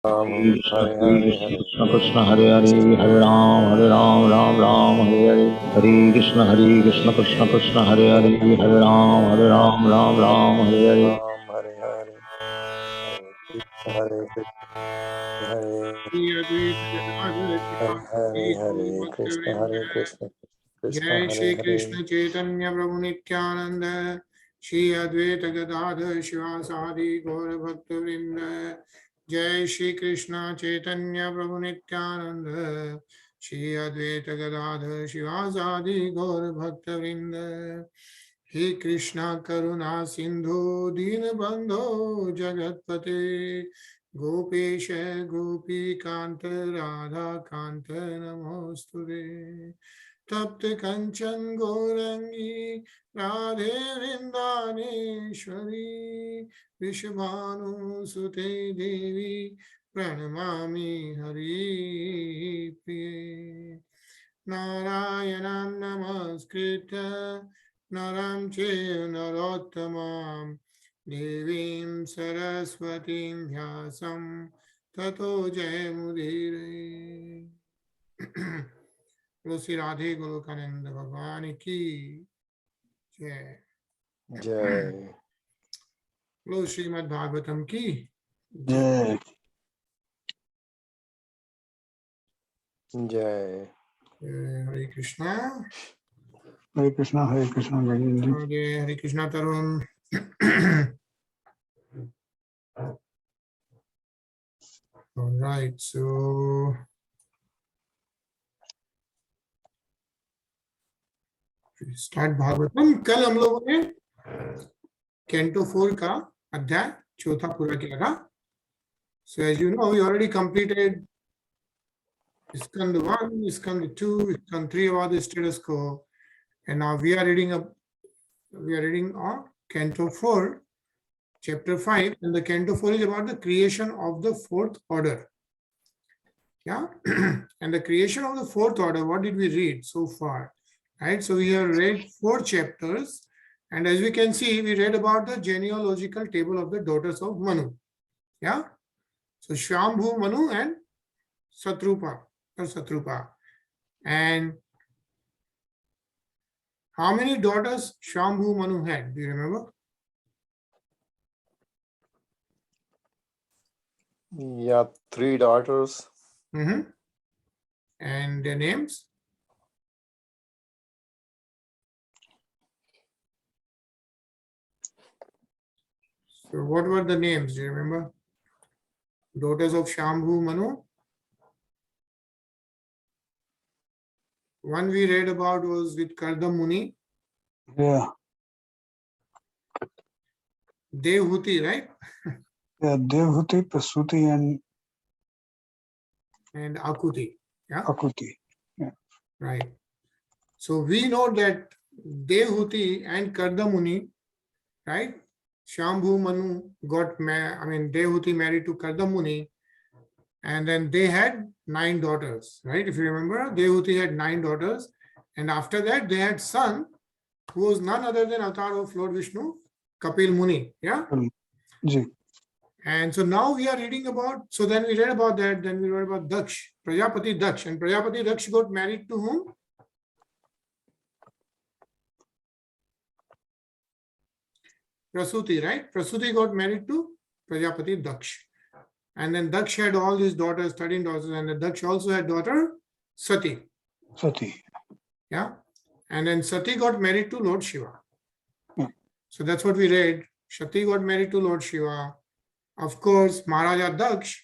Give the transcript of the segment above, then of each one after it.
Hare Hare Krishna, Hare Krishna Krishna, Hare Hare, Hare Ram, Ram Ram, Hare Hare. Hare Krishna, Krishna Krishna, Hare Hare, Hare Ram, Ram Ram, Hare Hare. Ram Hare Hare Hare Hare Krishna Hare Krishna Krishna जय Hare Shri Hare Krishna Chaitanya प्रभु नित्यानंद श्री अद्वैत गदाधर शिवासादि गौर भक्त वृंद। जय श्री कृष्ण चैतन्य प्रभु नित्यानंद श्री अद्वैत गदाधर शिवासादि गौर भक्त वृंद। हे कृष्णा करुणा सिंधु दीन बंधो जगतपते गोपेश गोपी कांत राधा कांत नमोस्तुते। तप्त कंचन गौरंगी राधे वृंदानेश्वरी विश्वभानुसुते देवी प्रणमामि हरिप्रिये। नारायणं नमस्कृत्य नरं चैव नरोत्तमं देवीं सरस्वतीं व्यासं ततो जयमुदीरये। बोलो श्री राधे गोलोकानंद भगवान की जय। Jai बोलो श्रीमद् भागवतम की जय। Jai. Jai हरे कृष्णा। Hare Krishna, Govind. जय हरे कृष्णा तरुण। All right, so start Bhagavatam. कल हम लोगों ने कैंटो 4 का अध्याय चौथा पूरा किया था। So as you know, we already completed Skand 1, Skand 2, Skand 3 about the status quo, and now we are reading Canto 4, Chapter 5, and the Canto 4 is about the creation of the fourth order. Yeah, and the creation of the fourth order, what did we read so far? Right, so we have read 4 chapters, and as we can see, we read about the genealogical table of the daughters of Manu. Yeah, so Shambhu, Manu, and Satrupa or Satrupa. And how many daughters Shambhu Manu had? Do you remember? Yeah, 3 daughters. And their names? So what were the names? Do you remember? Daughters of Shambhu Manu. One we read about was with Kardam Muni. Yeah, Devhuti, right? yeah, Devhuti, Prasuti, and Akuti. Yeah, Akuti. Yeah. right. So we know that Devhuti and Kardam Muni, right? Shambhu Manu got married. Devhuti married to Kardam Muni, and then they had 9 daughters, right? If you remember, Devhuti had 9 daughters, and after that they had son who was none other than avatar of Lord Vishnu, Kapil Muni. Yeah. Ji. And so now we are reading about, so then we read about that, then we read about Daksh, Prajapati Daksh, and Prajapati Daksh got married to whom? Prasuti, right? Prasuti got married to Prajapati Daksh. And then Daksh had all these daughters, 13 daughters, and then Daksh also had daughter Sati. Sati. Yeah. And then Sati got married to Lord Shiva. Yeah. So that's what we read. Sati got married to Lord Shiva. Of course, Maharaja Daksh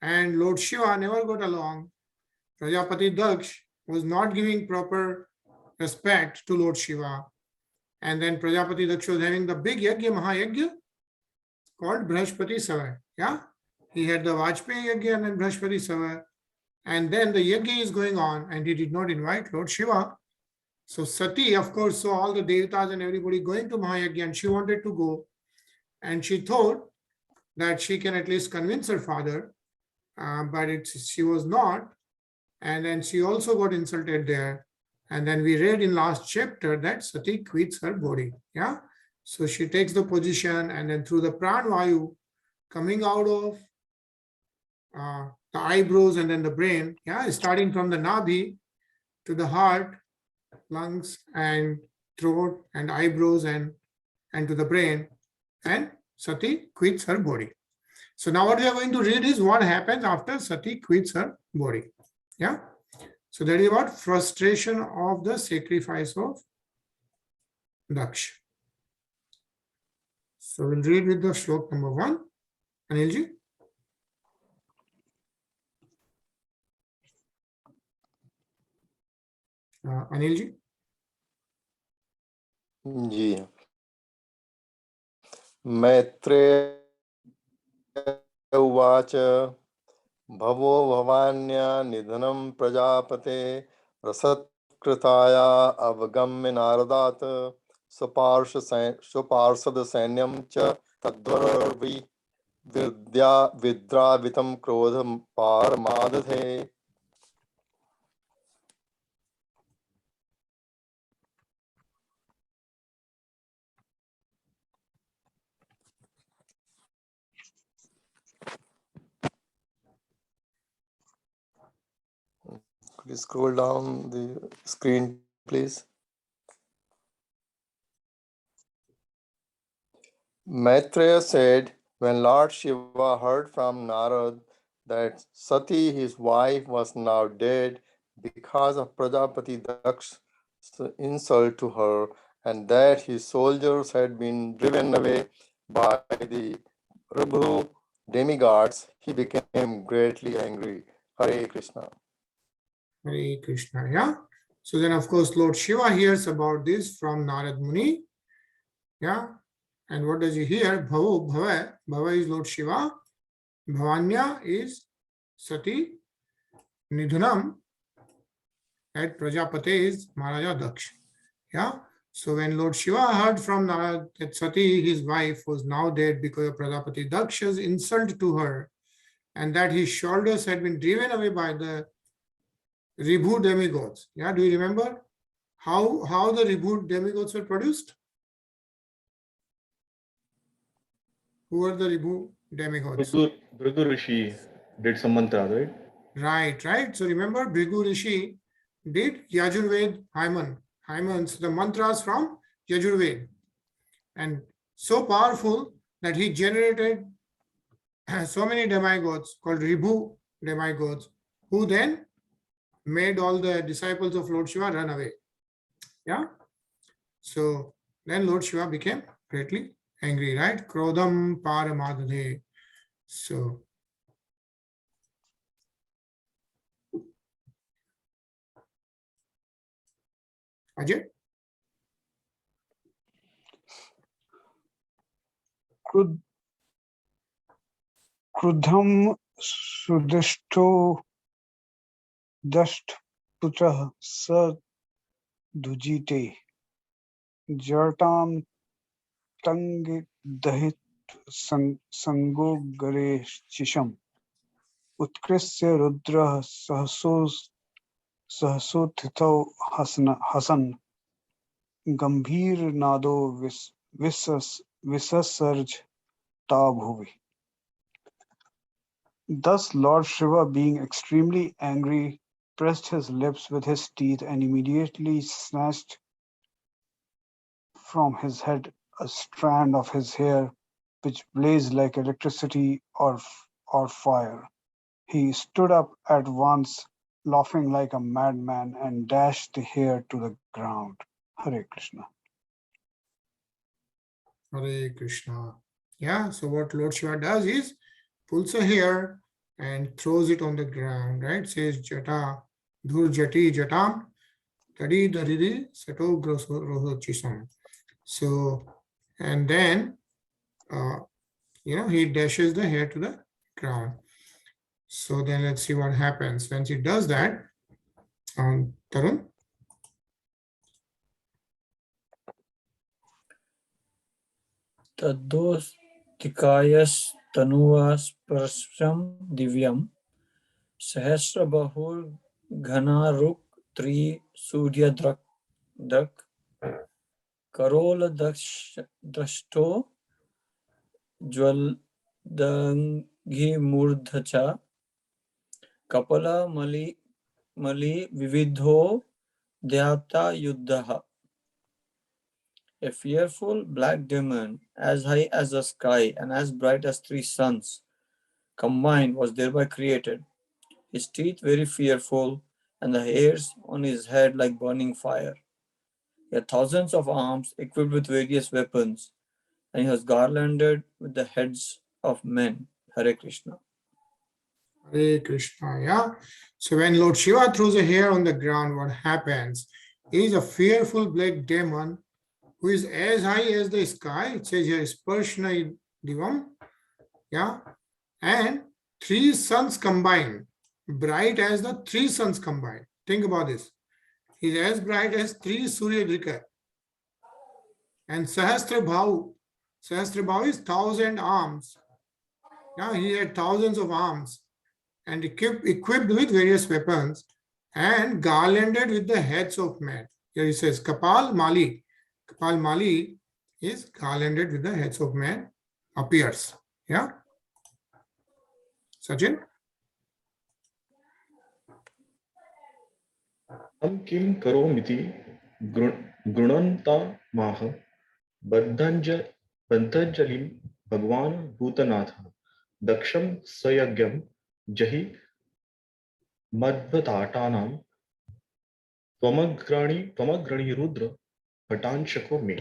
and Lord Shiva never got along. Prajapati Daksh was not giving proper respect to Lord Shiva. And then Prajapati Daksh was having the big yajna, Mahayajna, called Brahspati Savai. Yeah. He had the Vajpayee yajna and then Brahspati Savai. And then the yajna is going on, and he did not invite Lord Shiva. So Sati, of course, saw all the devatas and everybody going to Mahayajna, and she wanted to go. And she thought that she can at least convince her father, but she was not. And then she also got insulted there. And then we read in last chapter that Sati quits her body. Yeah. So she takes the position, and then through the pran vayu coming out of the eyebrows and then the brain, yeah, starting from the nabi to the heart, lungs and throat and eyebrows and to the brain, and Sati quits her body. So now what we are going to read is what happens after Sati quits her body. Yeah. So that is about frustration of the sacrifice of Daksh. So we'll read with the shlok number 1. Anilji. Anilji. जी मैत्रेय उवाच भवो भवान्या निधनं प्रजापते रसत्कृताया अवगम्य नारदात् स्वपार्षद सैन्यं च विद्रावितं क्रोधं पारमादधे. Could you scroll down the screen, please? Maitreya said, when Lord Shiva heard from Narad that Sati, his wife, was now dead because of Prajapati Daksha's insult to her, and that his soldiers had been driven away by the Prabhu demigods, he became greatly angry. Hare Krishna. Hare Krishna. Yeah. So then, of course, Lord Shiva hears about this from Narad Muni. Yeah. And what does he hear? Bhavo, Bhava. Bhava is Lord Shiva. Bhavanya is Sati. Nidhanam at Prajapati is Maharaja Daksh. Yeah. So when Lord Shiva heard from Narad that Sati, his wife, was now dead because of Prajapati Daksha's insult to her, and that his shoulders had been driven away by the Ribhu demigods. Yeah, do you remember how the Ribhu demigods were produced? Who were the Ribhu demigods? Bhrigu Rishi did some mantra, right? Right. So remember, Bhrigu Rishi did Yajurved Hymans, the mantras from Yajurved, and so powerful that he generated so many demigods called Ribhu demigods, who then made all the disciples of Lord Shiva run away. Yeah. So then Lord Shiva became greatly angry, right? Krodham paramadhe. So Ajay. क्रुद्धं सुदृष्टो दष्टपुत्रः स दुजिते जटां तङ्गिदहित संगो गरेशिशम् उत्कृष्य रुद्रः सहसोत्थितो हसन् गम्भीरनादो विससर्ज ताभुवि. Thus Lord Shiva, being extremely angry, pressed his lips with his teeth and immediately snatched from his head a strand of his hair which blazed like electricity or fire. He stood up at once, laughing like a madman, and dashed the hair to the ground. Hare Krishna. Hare Krishna. Yeah, so what Lord Shiva does is pulls a hair and throws it on the ground, right? Says Jata, Dhur Jati Jatam, Tadi Daridi Sato Roho Chisam. So, and then, he dashes the hair to the ground. So then let's see what happens. When he does that, Tarun. Tadosticayastanuvasprsam divyam sahasrabahur ghanaruk tri suryadrak karola drashto jwaldanghi murdhacha Kapala Mali Vividho Dhyata Yuddhaha. A fearful black demon, as high as the sky and as bright as 3 suns combined, was thereby created. His teeth very fearful, and the hairs on his head like burning fire. He had thousands of arms equipped with various weapons, and he was garlanded with the heads of men. Hare Krishna. Hare Krishna, yeah. So when Lord Shiva throws a hair on the ground, what happens? He is a fearful black demon who is as high as the sky. It says here, Sparshna Divam, yeah. And 3 suns combined, bright as the 3 suns combined. Think about this. He is as bright as 3 Surya Drika. And Sahasra Bhav is 1,000 arms. Yeah, he had thousands of arms and equipped with various weapons and garlanded with the heads of men. Here he says Kapal Mali. Kapal Mali is garlanded with the heads of men, appears. Yeah. Sachin? हम किम करोमिति गृणन्तामाह बद्धञ्जलिं भगवान् भूतनाथः दक्षं सयज्ञं जहि मद्भताटानां त्वमग्रणी रुद्र भटांशको मे.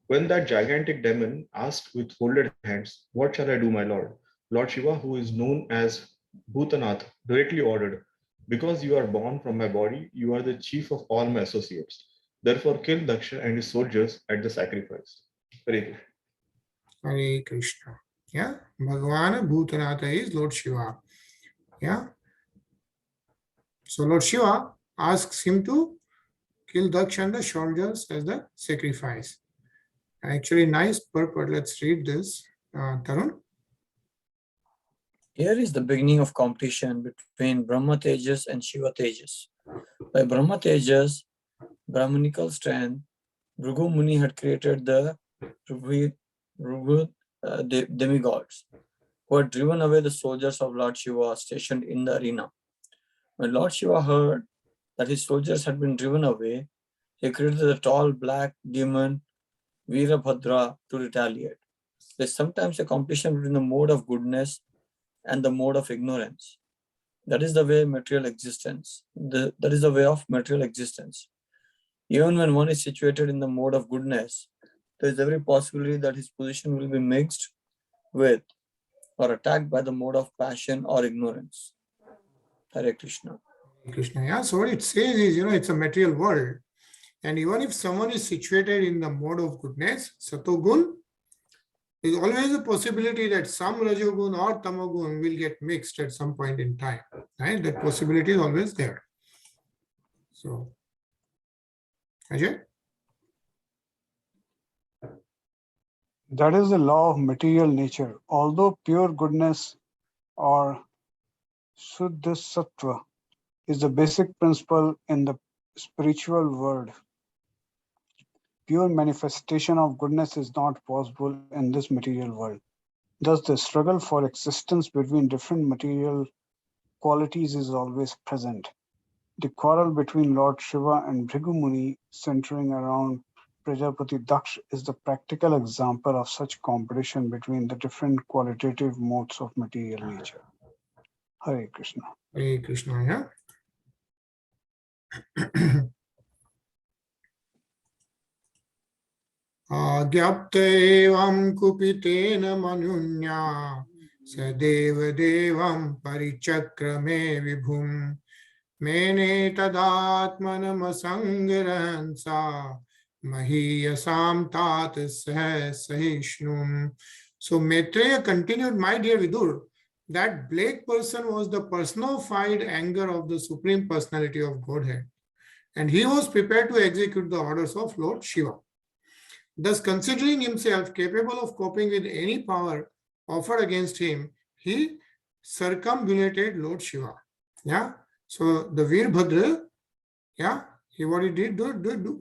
When that gigantic demon asked with folded hands, "What shall I do, my lord?" Lord Shiva, who is known as Bhutanath, directly ordered, "Because you are born from my body, you are the chief of all my associates. Therefore, kill Daksha and his soldiers at the sacrifice." Hare Krishna. Hare Krishna. Yeah. Bhagavana Bhutanatha is Lord Shiva. Yeah. So Lord Shiva asks him to kill Daksha and the soldiers as the sacrifice. Actually, nice purport. Let's read this. Tarun. Here is the beginning of competition between Brahma Tejas and Shiva Tejas. By Brahma Tejas, Brahmanical strength, Bhrigu Muni had created the demigods, who had driven away the soldiers of Lord Shiva stationed in the arena. When Lord Shiva heard that his soldiers had been driven away, he created the tall black demon Virabhadra to retaliate. There is sometimes a competition between the mode of goodness and the mode of ignorance. That is the way material existence. That is the way of material existence. Even when one is situated in the mode of goodness, there is every possibility that his position will be mixed with or attacked by the mode of passion or ignorance. Hare Krishna. Krishna. Yeah. So what it says is, it's a material world. And even if someone is situated in the mode of goodness, Satogun, there is always a possibility that some Rajogun or Tamagun will get mixed at some point in time. Right? That possibility is always there. So, Ajay? That is the law of material nature. Although pure goodness or Shuddha Sattva is the basic principle in the spiritual world, pure manifestation of goodness is not possible in this material world. Thus, the struggle for existence between different material qualities is always present. The quarrel between Lord Shiva and Bhrigu Muni centering around Prajapati Daksh is the practical example of such competition between the different qualitative modes of material nature. Hare Krishna. Hare Krishna, yeah. Agyapta evam kupitena manunya sadeva devam parichakrame vibhum mene tadatmanam asangransa mahiyasam tat sahishnum. So Maitreya continued, my dear Vidur, that black person was the personified anger of the Supreme Personality of Godhead, and he was prepared to execute the orders of Lord Shiva. Thus, considering himself capable of coping with any power offered against him, he circumambulated Lord Shiva. Yeah. So the Virabhadra, yeah, what did he do?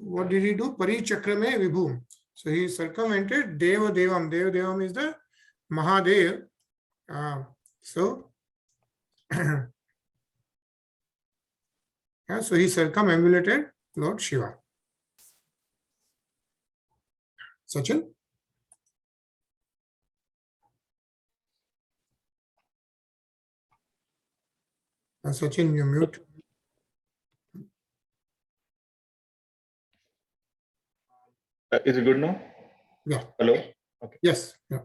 What did he do? Parichakrame vibhum. So he circumvented Deva Devam. Deva Devam is the Mahadev. So Yeah, so he circumambulated Lord Shiva. Sachin? Sachin, you mute. Is it good now? Yeah. Hello? Okay. Yes. Yeah.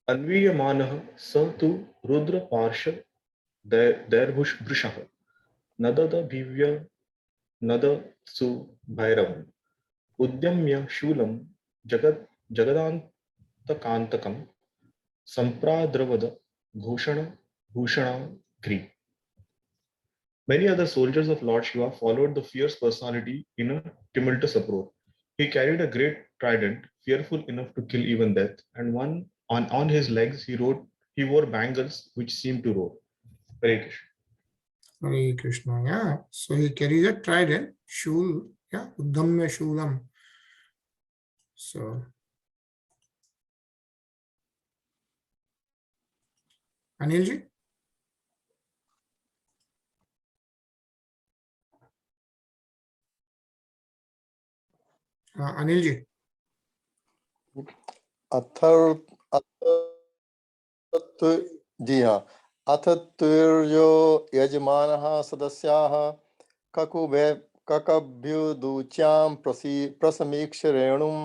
अन्वीयमानः स तु रुद्रपार्श्व दैर्भृशः नददभिव्य नदत्सु भैरवम् उद्यम्य शूलं जगदान्तकान्तकं सम्प्राद्रवद भूषणाघ्रि. Many other soldiers of Lord Shiva followed the fierce personality in a tumultuous uproar. He carried a great trident, fearful enough to kill even death, and on his legs he wore bangles which seemed to roar. Hare Krishna. Hare Krishna. Yeah. So he carries a trident, shul. Yeah. Uddhamya shulam. So Anilji? Anilji. अथर् अथ जी हाँ अथ तुर्यो यजमानः सदस्याः ककभ्युदूच्यां प्रसमीक्ष रेणुं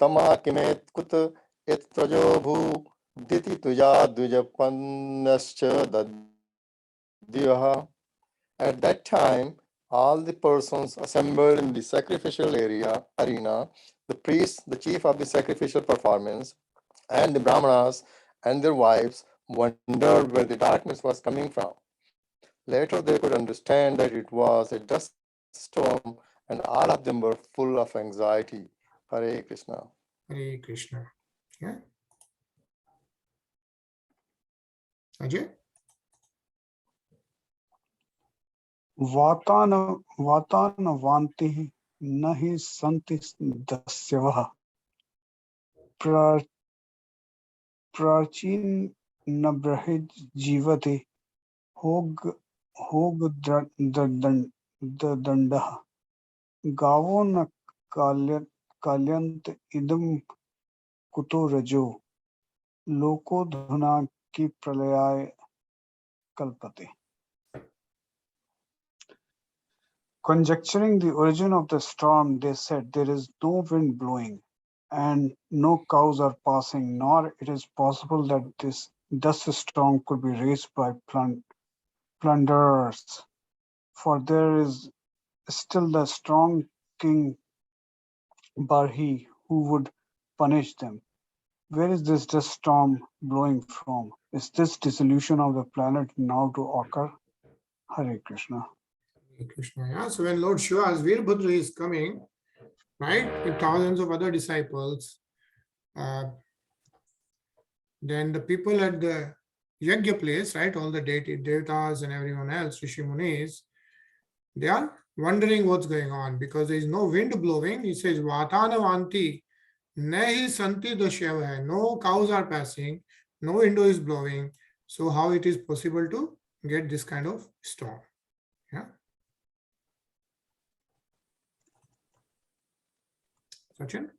तमा किमेत्कुत इत्यजो भूदिति तुजा द्विजपन्नश्च दद्युः. At that time, all the persons assembled in the sacrificial arena, the priests, the chief of the sacrificial performance, and the brahmanas and their wives wondered where the darkness was coming from. Later, they could understand that it was a dust storm, and all of them were full of anxiety. Hare Krishna. Hare Krishna. Yeah. Ajay? वातानवान्ति न हि सन्ति दस्यवः प्राचीन न बृहज्जीवति होगदण्डः गावो न काल्यन्त इदं कुतो रजो लोकोधुना की प्रलयाय कल्पते. Conjecturing the origin of the storm, they said, there is no wind blowing, and no cows are passing, nor it is possible that this dust storm could be raised by plunderers, for there is still the strong king Barhi who would punish them. Where is this dust storm blowing from? Is this dissolution of the planet now to occur? Hare Krishna. Krishna. Yeah. So when Lord Shiva's Veerbhadra is coming, right, with thousands of other disciples, then the people at the Yajna place, right, all the devatas and everyone else, Rishi Munis, they are wondering what's going on because there is no wind blowing. He says, Vatanavanti, nahi santi dashyava. No cows are passing, no wind is blowing. So how it is possible to get this kind of storm? Yeah. Sachin?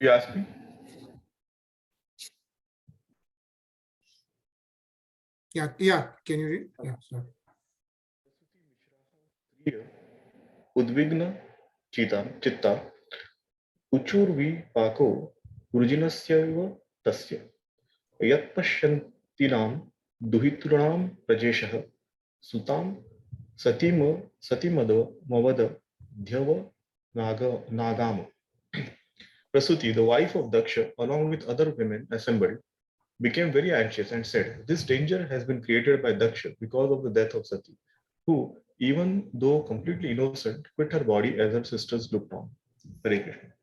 You ask me? Yeah. Can you read? Yeah. Sorry. उद्विग्न चित्ता उचूर्विपाको वृजिनस्यैव तस्य यत्पश्यन्तीनां दुहितॄणां प्रजेशः सुतां सतीमवद Dhruv नागाम. Prasuti, the wife of Daksha, along with other women assembled, became very anxious and said, this danger has been created by Daksha because of the death of Sati, who, even though completely innocent, quit her body as her sisters looked on. Hare Krishna.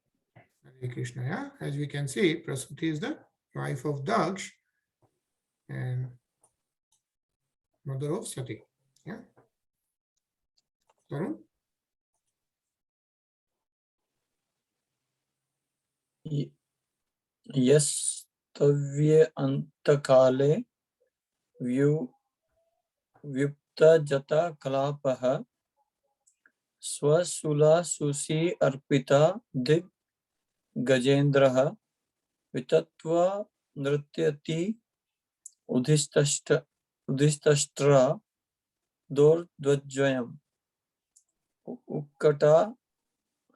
Hare Krishna. Yeah. As we can see, Prasuti is the wife of Daksh and mother of Sati. Yeah. Tarun? Yes, Tavye antakale vyupta jata kalapaha swasula susi arpita dig gajendraha vitatva nrityati udhishtastra dor dvajayam ukkata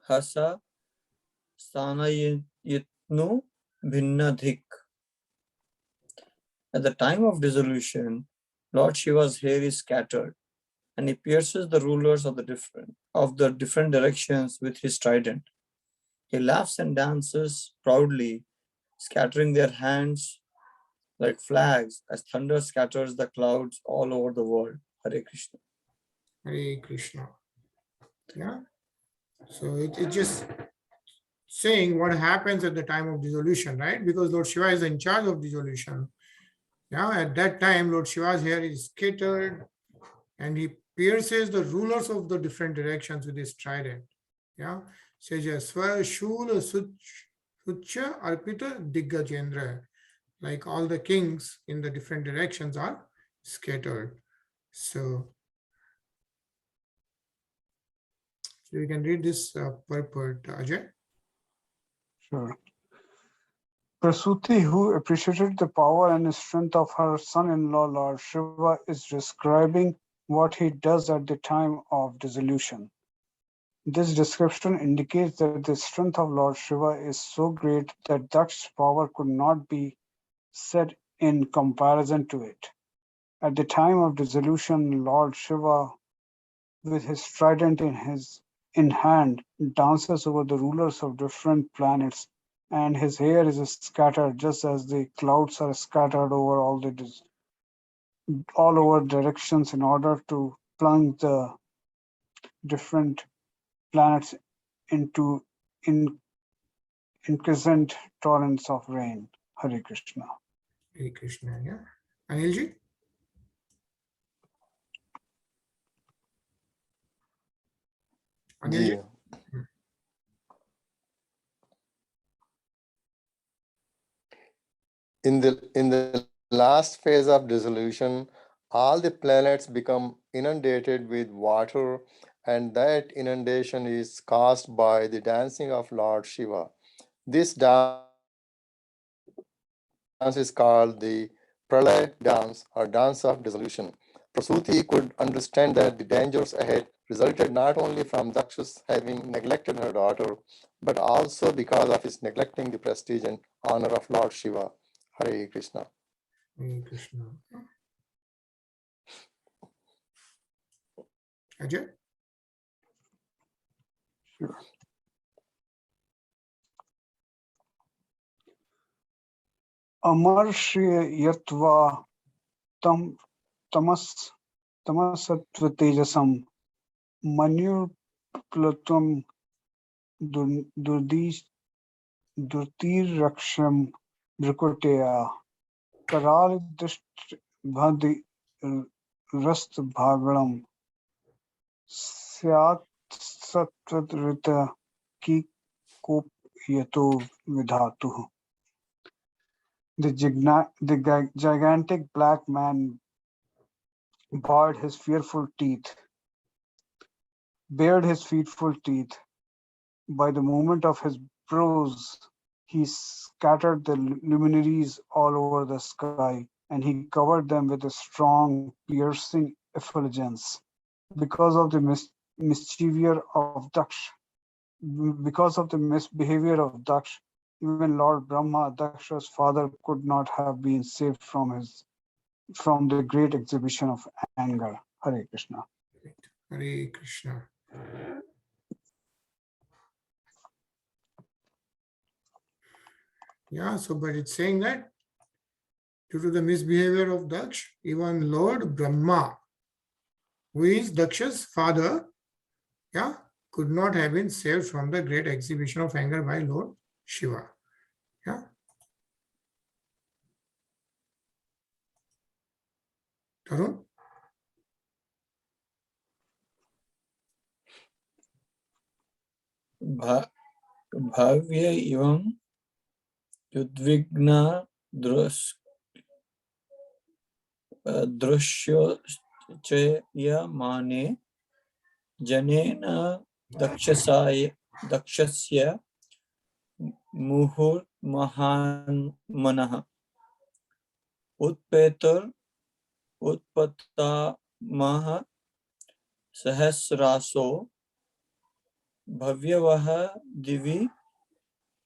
hasa stanayitnu bhinnadhik. At the time of dissolution, Lord Shiva's hair is scattered, and he pierces the rulers of the different directions with his trident. He laughs and dances proudly, scattering their hands like flags as thunder scatters the clouds all over the world. Hare Krishna. Hare Krishna. Yeah. So it just saying what happens at the time of dissolution, right? Because Lord Shiva is in charge of dissolution. Yeah, at that time, Lord Shiva's hair is scattered and he pierces the rulers of the different directions with his trident. Yeah, says Swa Shula Sucha Arpita Diggajendra. Like all the kings in the different directions are scattered. So you can read this purport, Ajay. Sure. Prasuti, who appreciated the power and strength of her son-in-law Lord Shiva, is describing what he does at the time of dissolution. This description indicates that the strength of Lord Shiva is so great that Daksh's power could not be set in comparison to it. At the time of dissolution, Lord Shiva, with his trident in hand, dances over the rulers of different planets, and his hair is scattered just as the clouds are scattered over all over directions in order to plunge the different planets into incessant torrents of rain. Hare Krishna. Hare Krishna, yeah. Anilji? Anilji? Yeah. In the last phase of dissolution, all the planets become inundated with water, and that inundation is caused by the dancing of Lord Shiva. This dance is called the Pralay dance or dance of dissolution. Prasuti could understand that the dangers ahead resulted not only from Daksha's having neglected her daughter, but also because of his neglecting the prestige and honor of Lord Shiva. Hare Krishna. Hare Krishna. Ajay? Sure. Amar Shri Yatva Tamasatva Tejasam Manu Platum Durtir Raksham Brikotea Karal Disht Bhadi Rast Bhagalam Syat Satvatrita Ki Kop Yato Vidhatu. The gigantic black man bared his fearful teeth. By the movement of his brows, he scattered the luminaries all over the sky, and he covered them with a strong, piercing effulgence. Because of the misbehavior of Daksh, even Lord Brahma, Daksha's father, could not have been saved from the great exhibition of anger. Hare Krishna. Hare Krishna. Yeah, so but it's saying that due to the misbehavior of Daksh, even Lord Brahma, who is Daksha's father, yeah, could not have been saved from the great exhibition of anger by Lord Shiva. Yeah. Tarun? Bhavya ivam yudvigna दृश्यमाने जनेन दक्षस्य मुहुर्महान्मनः उत्पत्तामः सहस्रासो भव्यवः दिवि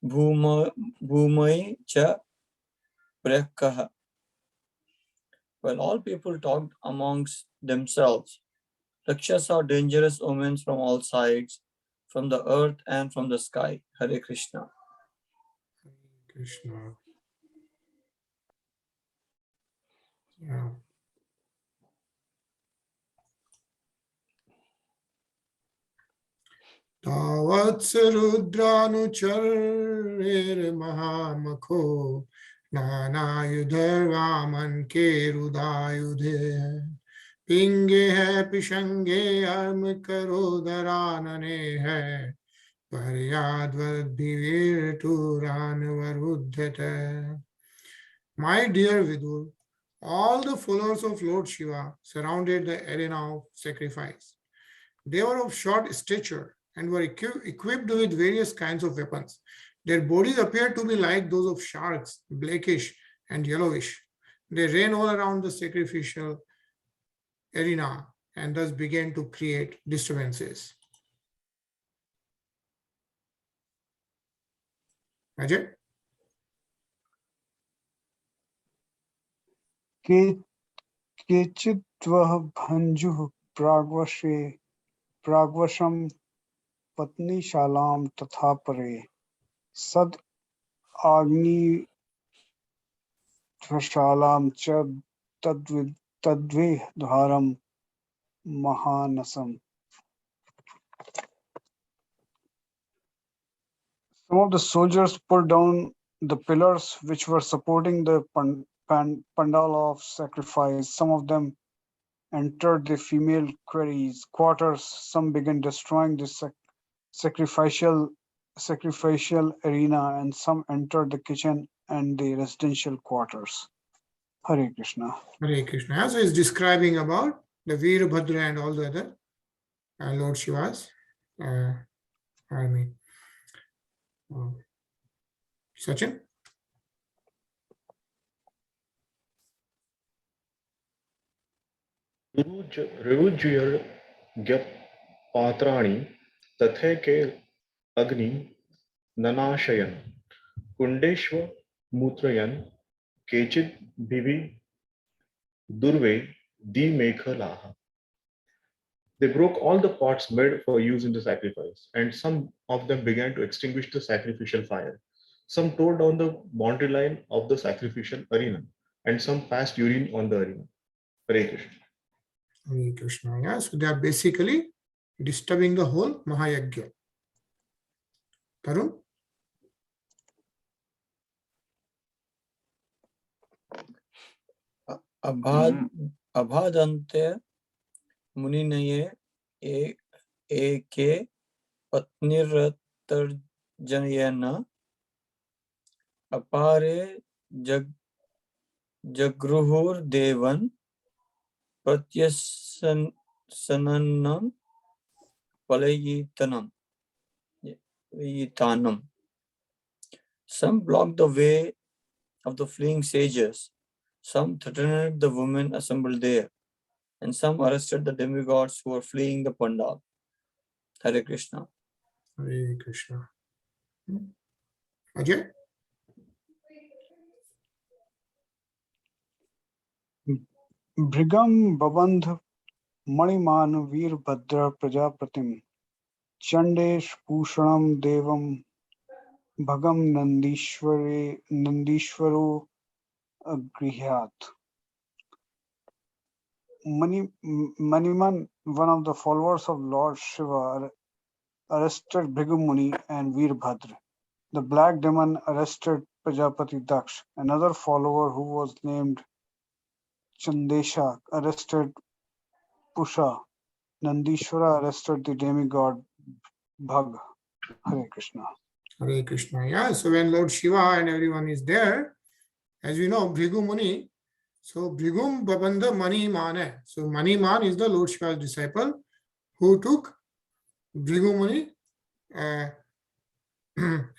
भूमि च प्रयकः. While all people talked amongst themselves, Rakshas saw dangerous omens from all sides, from the earth and from the sky. Hare Krishna. Krishna. Yeah. Tavats rudranucharir mahamako nanayudhar vaman ke rudayudhe pinge hai pishange arm karo dharanane hai paryadvad bhivir turan varudhyate. My dear Vidur, all the followers of Lord Shiva surrounded the arena of sacrifice. They were of short stature and were equipped with various kinds of weapons. Their bodies appeared to be like those of sharks, blackish and yellowish. They ran all around the sacrificial arena and thus began to create disturbances. Ajay? केचिद्वः भञ्जुः प्राग्वशं पत्नीशालां तथा परे सद् आग्निध्वशालां च तद्विद्धारं महानसम्. Some of the soldiers pulled down the pillars which were supporting the pandal of sacrifice. Some of them entered the female quarters. Some began destroying the sacrificial arena, and some entered the kitchen and the residential quarters. Hare Krishna. Hare Krishna. So he's describing about the Veerbhadra and all the other Lord Shiva's army. Sachin? Revujyar gyap patrani tathe ke agni nanashayan kundeshva mutrayan kechid bhivi durve di mekhalaha. They broke all the pots made for use in the sacrifice, and some of them began to extinguish the sacrificial fire. Some tore down the boundary line of the sacrificial arena, and some passed urine on the arena. Hare Krishna. Hare Krishna. Yeah, so they are basically disturbing the whole Mahayagya. Tarun? Abhadante Muninaye eke patniratarjanayana apare jagruhur devan pratyasananam palayitanam. Some blocked the way of the fleeing sages, some threatened the women assembled there, and some arrested the demigods who were fleeing the pandal. Hare Krishna. Hare Krishna. Ajay? Brigam Babandh Maniman Veerbhadra Prajapatim Chandesh Pushanam Devam Bhagam Nandishwaro Grihyat. Maniman, one of the followers of Lord Shiva, arrested Bhrigu Muni and Veerbhadra. The black demon arrested Prajapati Daksh. Another follower who was named Chandesha arrested Pusha. Nandishwara arrested the demigod Bhag. Hare Krishna. Hare Krishna. Yeah, so when Lord Shiva and everyone is there, as we know, Bhrigu Muni. So Bhrigum Babandha Mani Man. So Mani Man is the Lord Shiva's disciple who took Bhrigu Muni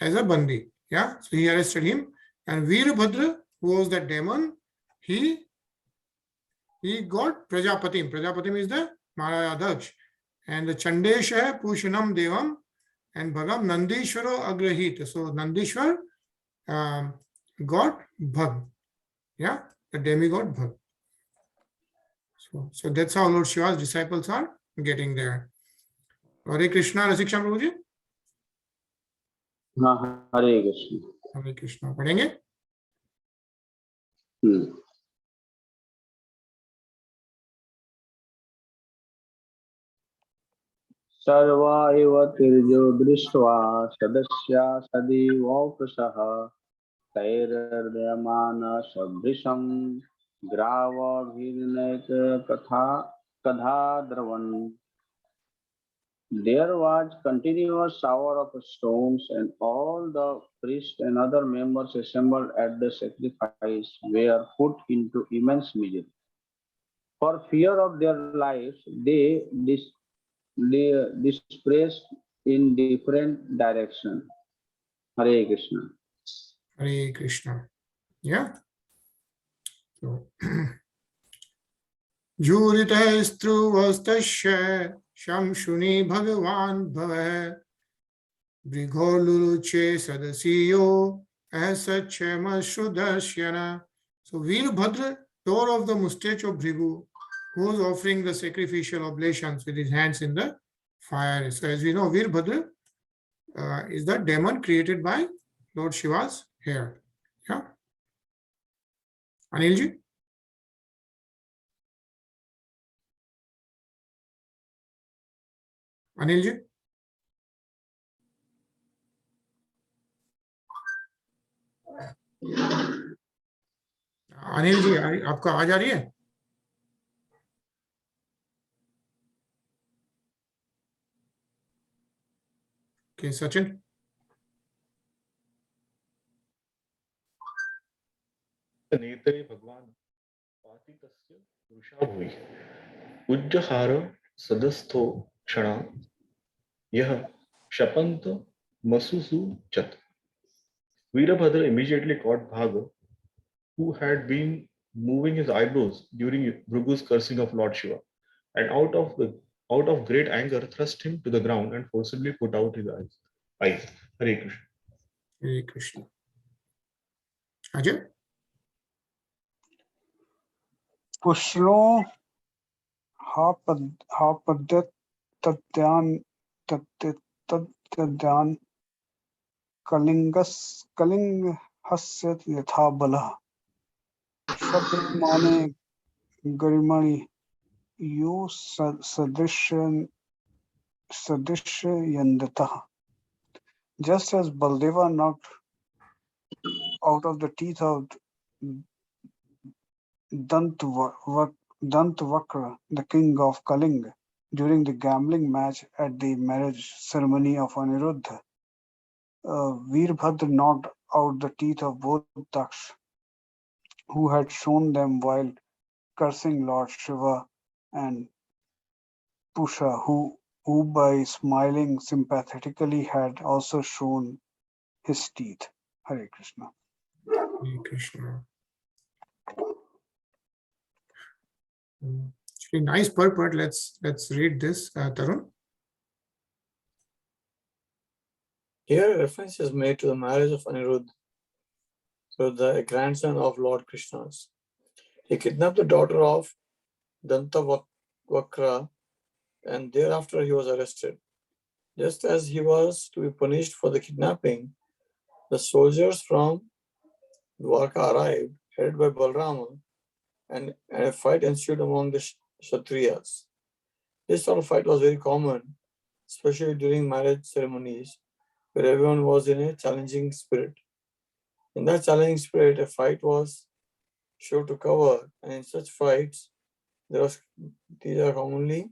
as a bandi. Yeah, so he arrested him. And Veerbhadra, who was the demon, he got Prajapatim. Prajapatim is the Maharaja Daksh. And the Chandesha Pushanam Devam and Bhagam Nandishwaro Agrahit. So Nandishwar got Bhag. Yeah, the demigod Bhag. So that's how Lord Shiva's disciples are getting there. Hare Krishna, Rasiksha Prabhuji. हाँ, हरे Krishna. Hare Krishna. पढ़ेंगे? सर्वा इव तिर्यो दृष्ट्वा सदस्या सदिवोकृशः तैर्दयमान सदृशं ग्रावभिर्नैक कथा द्रवन्. There was continuous shower of stones, and all the priests and other members assembled at the sacrifice were put into immense misery. For fear of their lives, they dispersed in different directions. Hare Krishna. Hare Krishna. Yeah. So, Juritastruvastasya Shamshuni Bhagavan Bhava Brigholuluche Sadasiyo Asachyama. So Veerbhadra tore off the mustache of Bhrigu, who was offering the sacrificial oblations with his hands in the fire. So as we know, Veerbhadra is the demon created by Lord Shiva's hair. Yeah. Anilji? Anilji? Anil ji आपको आवाज आ रही है? Okay, Sachin. नेत्रे भगवान पातितस्य वृषा भुवि उज्जहार सदस्थो क्षणा यह शपंत मसुसु चत. Veerbhadra immediately caught Bhaga, who had been moving his eyebrows during Bhrugu's cursing of Lord Shiva, and out of great anger thrust him to the ground and forcibly put out his eyes. Hare Krishna. Hare Krishna. Ajay? Pushno hapadet tadyan kalinghasya yatha bala Shabdmane Garimani you sadishyandata. Just as Baldeva knocked out of the teeth of Dantavakra, the king of Kalinga, during the gambling match at the marriage ceremony of Aniruddha, Veerbhadra knocked out the teeth of both Daksh, who had shown them while cursing Lord Shiva, and Pusha, who by smiling sympathetically had also shown his teeth. Hare Krishna. Hare Krishna. Actually, nice purport. Let's read this, Tarun. Here, reference is made to the marriage of Aniruddha, so the grandson of Lord Krishna's. He kidnapped the daughter of Dantavakra, and thereafter he was arrested. Just as he was to be punished for the kidnapping, the soldiers from Dwarka arrived, headed by Balrama, and a fight ensued among the Kshatriyas. This sort of fight was very common, especially during marriage ceremonies, where everyone was in a challenging spirit. In that challenging spirit, a fight was sure to cover, and in such fights, these are commonly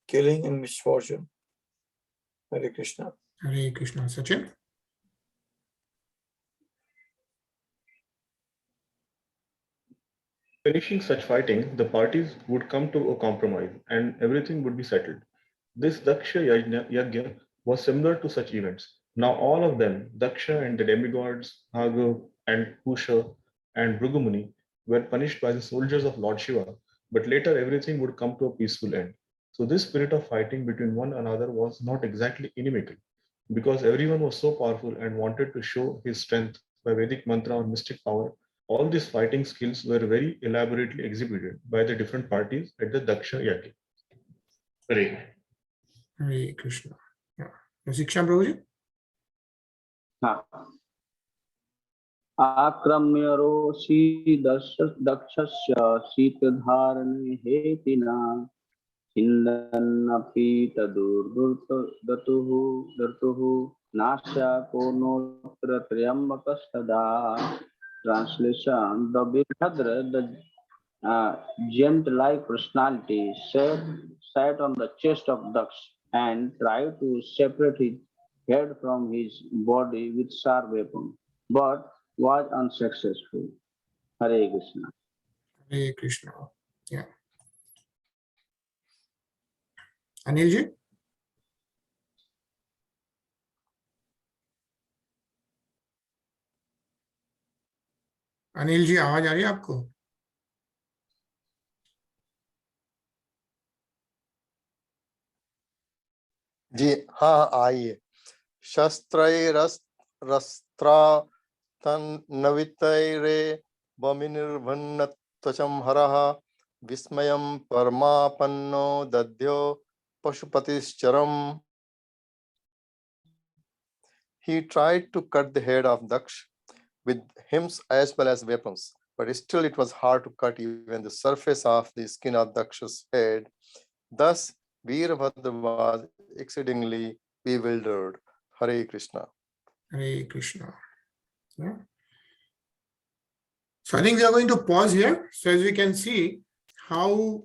killing and misfortune. Hare Krishna. Hare Krishna. Sachin? Finishing such fighting, the parties would come to a compromise and everything would be settled. This Daksha Yajna was similar to such events. Now all of them, Daksha and the demigods, Bhargav and Pusha and Bhrugumuni, were punished by the soldiers of Lord Shiva, but later everything would come to a peaceful end. So this spirit of fighting between one another was not exactly inimical, because everyone was so powerful and wanted to show his strength by Vedic mantra or mystic power. All these fighting skills were very elaborately exhibited by the different parties at the Daksha Yajna. Hare. Hare Krishna. Yeah. Shiksha Prabhuji? आक्रम्य रोषि दक्षस्य शीतधारणे हेतिना छिन्दन्नपि तदुर्दतुः नास्या कोनोऽत्र त्र्यम्बकस्तदा. Translation: The Virabhadra, the giant-like personality, sat on the chest of Daksh and tried to separate his head from his body with sharp weapon, but was unsuccessful. Hare Krishna. Hare Krishna. Yeah. Anilji? Anil ji आवाज आ रही है आपको? जी हाँ आइए। शस्त्रैरस्त्रा तन्नवितैरे बमिनिर्भन्नत्वचं हरः विस्मयं परमापन्नो दद्यो पशुपतिश्चरम्. He tried to cut the head of Daksh with hymns as well as weapons, but still it was hard to cut even the surface of the skin of Daksha's head. Thus, Virabhadra was exceedingly bewildered. Hare Krishna. Hare Krishna. Yeah. So I think we are going to pause here. So as we can see how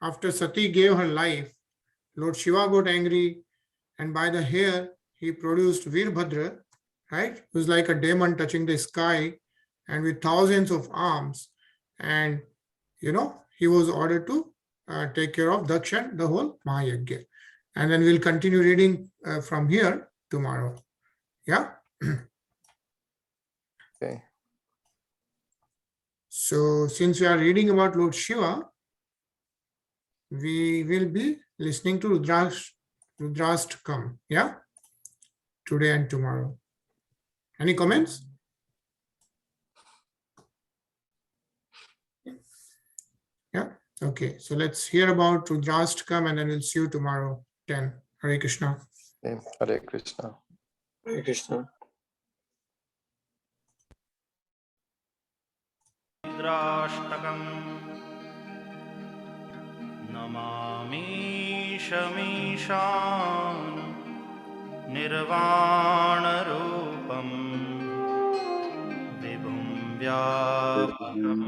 after Sati gave her life, Lord Shiva got angry, and by the hair he produced Virabhadra, right? It was like a demon touching the sky and with thousands of arms. And, he was ordered to take care of Daksha, the whole Mahayagya. And then we'll continue reading from here tomorrow. Yeah? Okay. So since we are reading about Lord Shiva, we will be listening to Rudrashtakam, yeah? Today and tomorrow. Any comments? Yeah, okay. So let's hear about Rudrashtakam and then we'll see you tomorrow, 10. Hare Krishna. Hare Krishna. Hare Krishna. रुद्राष्टकम् Namami शमीशान निर्वाणरूपं विभुं व्यापकं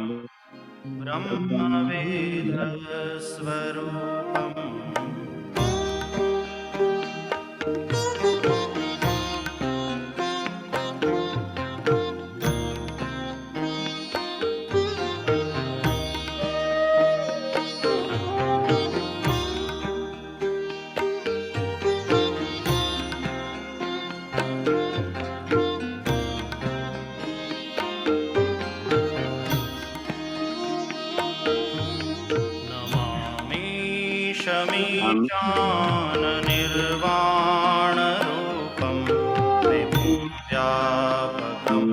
ब्रह्मवेदस्वरूपम् शमीशान निर्वाणरूपं विभुं व्यापकं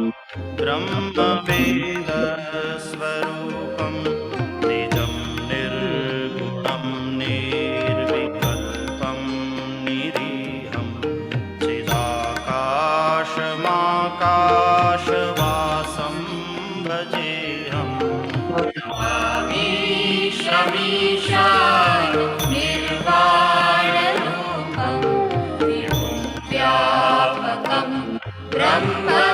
ब्रह्मवेदस्वरूपं निजं निर्गुणं निर्विकल्पं निरीहं चिदाकाशमाकाशवासं भजेऽहम् शमीशान निर्वाणरूपं विभुं व्यापकं ब्रह्मवेदस्वरूपम्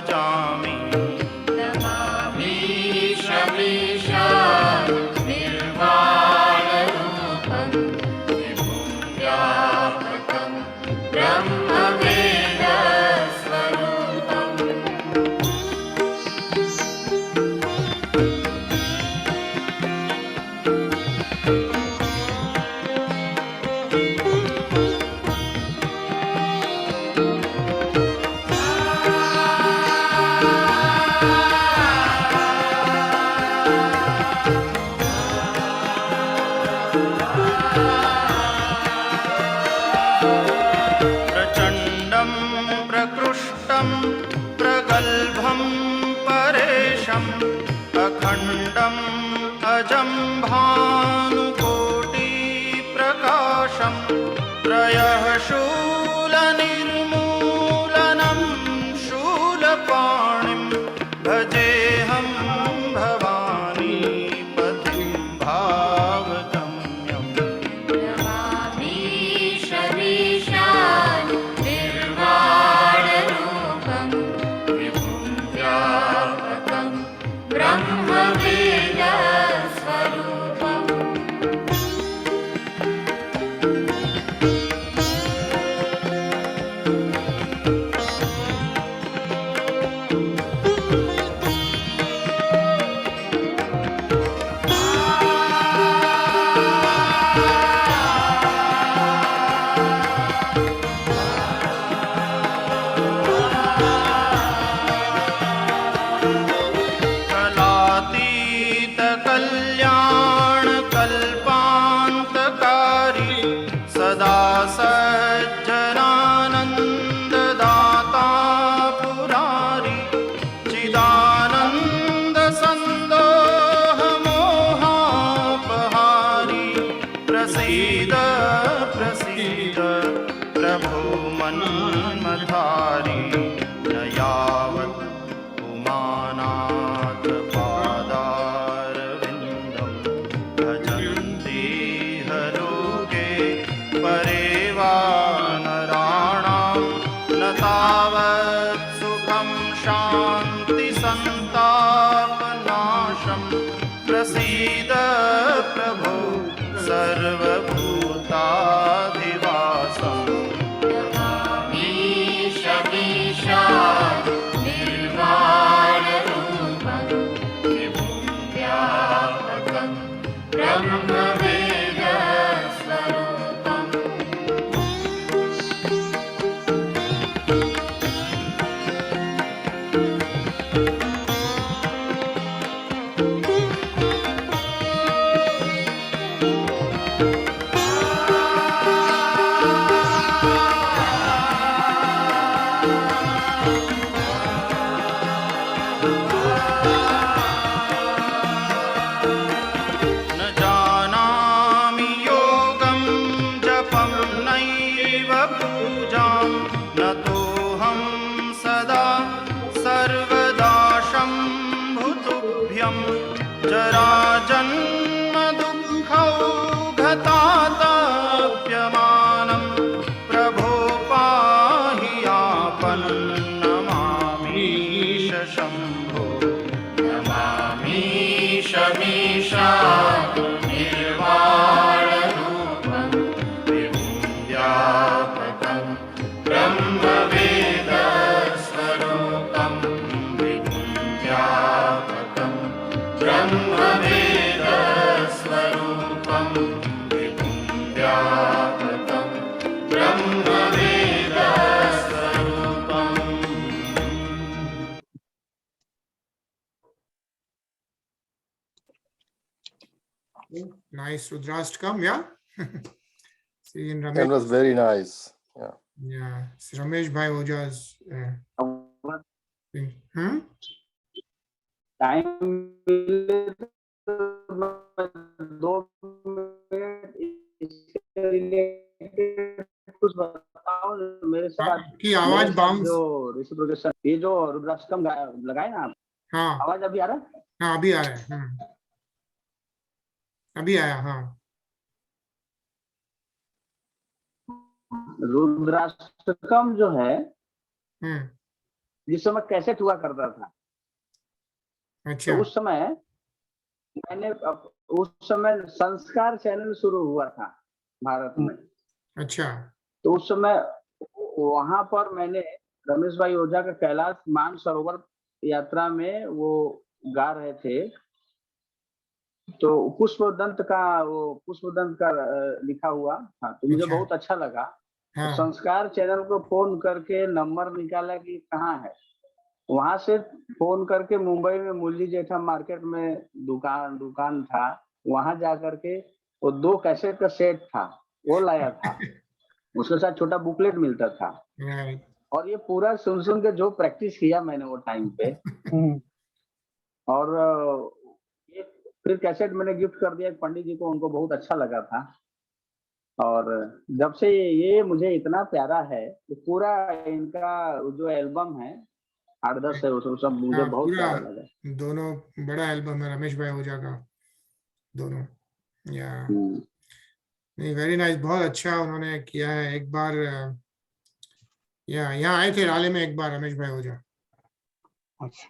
भजामि नमामि शमीशान् निर्वाणरूपं विभुं व्यापकं ब्रह्मवेदस्वरूपम् प्रचण्डं प्रकृष्टं प्रगल्भं परेशम् अखण्डम् अजं भानुकोटिप्रकाशं त्रयः शूलनिर्मूलनं शूलपाणिं भजेऽहं भवानी पतिं भावगम्यम् नमामि शमीशान् निर्वाणरूपं विभुं व्यापकं ब्रह्मवेदस्वरूपम् कलातीतकल्याणकल्पान्तकारी सदा सज्जनानन्ददाता पुरारी चिदानन्दसन्दोहमोहापहारी प्रसीद प्रसीद प्रभो मन्मथारी न यावत् उमानाथ पादारविन्दं भजन्ति हलोके परे वा नराणां न तावत् सुखं शान्ति सन्तापनाशं प्रसीद प्रभो सर्वभूताधिवासम् नमामि शमीशान् निर्वाणरूपं विभुं व्यापकं ब्रह्मवेदस्वरूपम् न जानामि योगं जपं नैव पूजां न तोऽहं सदा सर्वदा शम्भुतुभ्यं जराजन्म दुःखौघतातप्यमानं प्रभो पाहि आपन्नमामीश शम्भो नमामि शमीशान् निर्वाणरूपं विभुं व्यापकं ब्रह्मवेदस्वरूपं विभुं व्यापकं ब्रह्मवेदस्वरूपं विभुं व्यापकं ब्रह्मवेदस्वरूपम् Nice Rudrashtakam, yeah. See in That Ramesh, was very nice. Yeah. yeah, see Ramesh Bhai Oja's thing. Time मिले तो मैं 2 मिनट इसके रिलेटेड कुछ बताओ मेरे साथ। आपकी आवाज बाउंस, जो रेसिप्रोकेशन, ये जो रुद्राष्टकम लगाए ना आप, हाँ आवाज अभी आ रहा है? हाँ अभी आ रहा है, अभी आया, हाँ। रुद्राष्टकम जो है जिस समय कैसेट हुआ करता था, अच्छा तो उस समय उस समय संस्कार चैनल शुरू हुआ था भारत में। अच्छा तो उस समय वहां पर मैंने रमेश भाई ओझा का कैलाश मानसरोवर यात्रा में वो गा रहे थे, तो पुष्पदंत का लिखा हुआ था, तो मुझे अच्छा बहुत अच्छा लगा। तो हाँ संस्कार चैनल को फोन करके नंबर निकाला कि कहाँ है, वहां से फोन करके मुंबई में मुरली जेठा मार्केट में दुकान था, वहां जा करके वो 2 कैसेट का सेट था, वो लाया था। उसके साथ छोटा बुकलेट मिलता था, राइट और ये पूरा सुन के जो प्रैक्टिस किया मैंने वो टाइम पे, और ये फिर कैसेट मैंने गिफ्ट कर दिया पंडित जी को, उनको बहुत अच्छा लगा था। और जब से ये मुझे इतना प्यारा है, तो पूरा इनका जो एल्बम है 8-10 है, वो सब मुझे हाँ बहुत पूरा प्यारा लगा। दोनों बड़ा एल्बम है रमेश भाई ओझा का दोनों। या नहीं वेरी नाइस, बहुत अच्छा उन्होंने किया है। एक बार यहाँ आए थे राले में एक बार रमेश भाई ओझा, अच्छा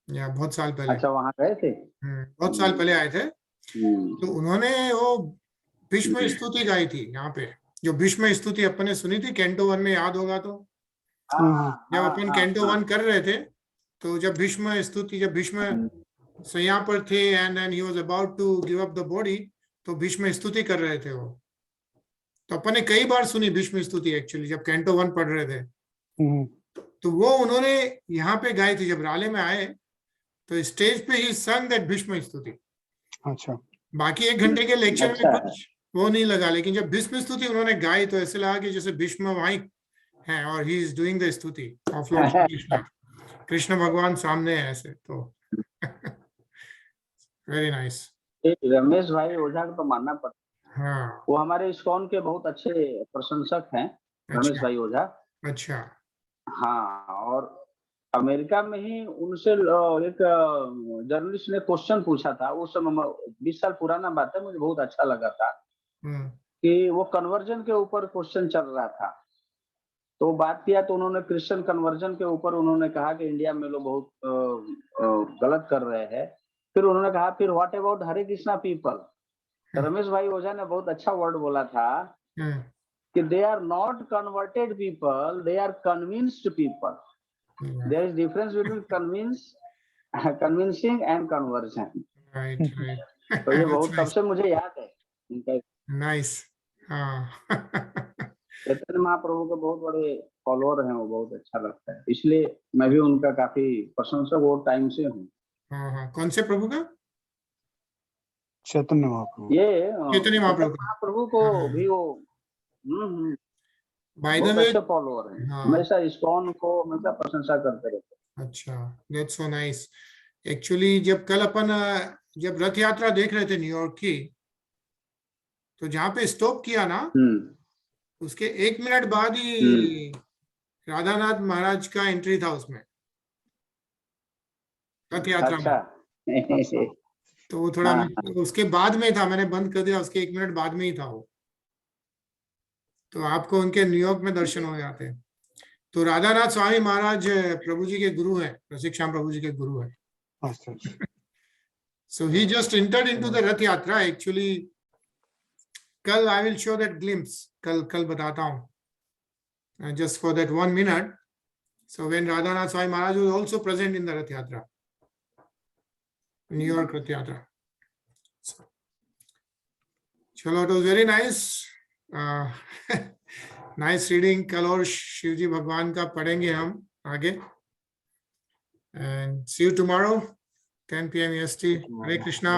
या बहुत साल पहले। अच्छा, वहां गए थे? बहुत साल पहले आए थे। हम्म, तो उन्होंने वो भीष्म स्तुति गाई थी यहाँ पे, जो भीष्म स्तुति अपन ने सुनी थी कैंटो 1 में, याद होगा तो हाँ, जब हाँ, अपन हाँ, कैंटो हाँ, 1 कर रहे थे, तो जब भीष्म स्तुति, जब भीष्म so यहाँ पर थे and then he was about to give up the body, तो भीष्म स्तुति कर रहे थे वो। तो अपन ने कई बार सुनी भीष्म स्तुति एक्चुअली, जब कैंटो 1 पढ़ रहे थे। तो वो उन्होंने यहाँ पे गाई थी, जब राले में आए तो स्टेज पे ही संग दैट भीष्म स्तुति। अच्छा बाकी 1 घंटे के लेक्चर में अच्छा है। कुछ वो नहीं लगा, लेकिन जब भीष्म स्तुति उन्होंने गाई तो ऐसे लगा कि जैसे भीष्म वहीं है और ही इज डूइंग द स्तुति ऑफ लॉर्ड कृष्ण, कृष्ण भगवान सामने है ऐसे। तो वेरी नाइस। रमेश भाई ओझा को तो मानना पड़ता, हाँ वो हमारे इस्कॉन के बहुत अच्छे प्रशंसक हैं, रमेश अच्छा भाई ओझा। अच्छा हाँ, और अमेरिका में ही उनसे एक जर्नलिस्ट ने क्वेश्चन पूछा था, उस समय 20 साल पुराना बात है, मुझे बहुत अच्छा लगा था कि वो कन्वर्जन के ऊपर क्वेश्चन चल रहा था। तो बात किया तो उन्होंने क्रिश्चियन कन्वर्जन के ऊपर उन्होंने कहा कि इंडिया में लोग बहुत गलत कर रहे हैं। फिर उन्होंने कहा, फिर what about Hare Krishna people? Ramesh bhai Ojha ने बहुत अच्छा वर्ड बोला था कि they are not converted people, they are convinced people. There is difference between convincing and conversion. Right right तो ये दैट्स बहुत तब नाइस से मुझे याद है इनका। नाइस। हाँ चैतन्य महाप्रभु के बहुत बड़े फॉलोअर हैं, वो बहुत अच्छा लगता है, इसलिए मैं भी उनका काफी प्रशंसक वो टाइम से हूँ। हाँ कौन से प्रभु का? चैतन्य महाप्रभु। ये चैतन्य महाप्रभु का। महाप्रभु को भी वो बाय द बहुत वे अच्छे फॉलोअर हैं, हाँ हमेशा इस्कॉन को हमेशा प्रशंसा करते रहते हैं। अच्छा दैट्स सो नाइस। एक्चुअली जब कल अपन जब रथ यात्रा देख रहे थे न्यूयॉर्क की, तो जहाँ पे स्टॉप किया ना, उसके 1 मिनट बाद ही राधानाथ महाराज का एंट्री था उसमें, रथ यात्रा में। अच्छा तो वो थोड़ा हाँ, उसके बाद में था, मैंने बंद कर दिया, उसके 1 मिनट बाद में ही था वो। तो आपको उनके न्यूयॉर्क में दर्शन हो जाते हैं। तो राधानाथ स्वामी महाराज प्रभु जी के गुरु हैं, रसिक श्याम प्रभु जी के गुरु हैं। अच्छा So he just entered into the रथ यात्रा एक्चुअली। कल I will show that glimpse, कल बताता हूँ, just for that 1 minute. So when Radhanath Swami Maharaj was also present in the Rath Yatra, New York Rath Yatra. So, चलो, it was very nice. Nice reading. कल और शिव जी भगवान का पढ़ेंगे हम आगे. And see you tomorrow, 10 p.m. EST. Hare Krishna.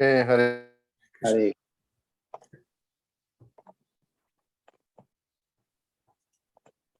Hare Hare